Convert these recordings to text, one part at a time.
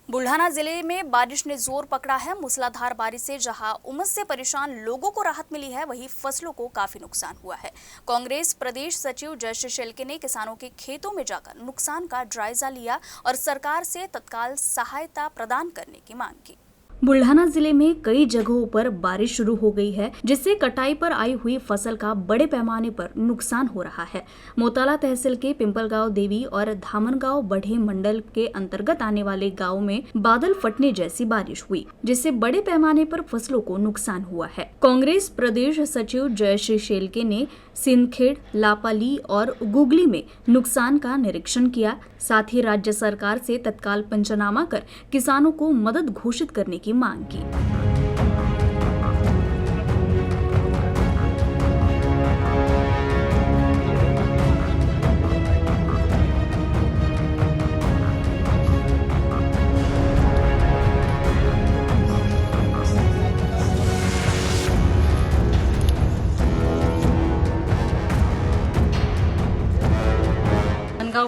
बुल्ढाना जिले में बारिश ने जोर पकड़ा है। मूसलाधार बारिश से जहां उमस से परेशान लोगों को राहत मिली है, वहीं फसलों को काफी नुकसान हुआ है। कांग्रेस प्रदेश सचिव जयश्री शेलके ने किसानों के खेतों में जाकर नुकसान का जायजा लिया और सरकार से तत्काल सहायता प्रदान करने की मांग की। बुल्ढाना जिले में कई जगहों पर बारिश शुरू हो गई है, जिससे कटाई पर आई हुई फसल का बड़े पैमाने पर नुकसान हो रहा है। मोताला तहसील के पिंपलगांव देवी और धामनगांव बढ़े मंडल के अंतर्गत आने वाले गांव में बादल फटने जैसी बारिश हुई, जिससे बड़े पैमाने पर फसलों को नुकसान हुआ है। कांग्रेस प्रदेश सचिव जयश्री शेलके ने सिंदखेड़, लापाली और गुगली में नुकसान का निरीक्षण किया। साथ ही राज्य सरकार से तत्काल पंचनामा कर किसानों को मदद घोषित करने की मांग की।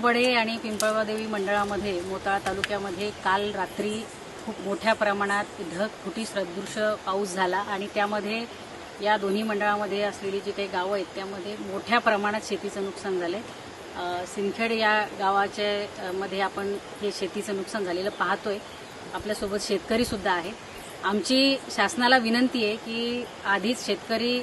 बडे आणि पिंपळगाव देवी मंडळामध्ये मोताळा तालुक्यामध्ये काल रात्री खूप मोठ्या प्रमाणात ढगफुटी सदृश्य पाऊस झाला आणि त्यामध्ये या दोन्ही मंडळामध्ये असलेली जी काही गावं आहेत त्यामध्ये मोठ्या प्रमाणात शेतीचं नुकसान झालंय। सिंदखेड या गावाच्या मध्ये आपण हे शेतीचं नुकसान झालेलं पाहतोय। आपल्यासोबत शेतकरी सुद्धा आहेत। आमची शासनाला विनंती आहे की आधीच शेतकरी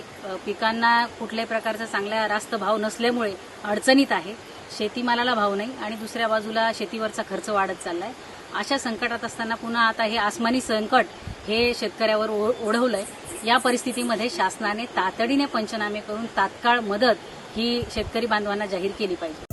पिकांना कुठल्याही प्रकारचा चांगला रास्त भाव नसल्यामुळे अडचणीत आहे। शेतीमालाला भाव नाही आणि दुसऱ्या बाजूला शेतीवरचा खर्च वाढत चाललाय। अशा संकटात असताना पुन्हा आता हे आसमानी संकट हे शेतकऱ्यावर ओढवलंय। या परिस्थितीमध्ये शासनाने तातडीने पंचनामे करून तात्काळ मदत ही शेतकरी बांधवांना जाहीर केली पाहिजे।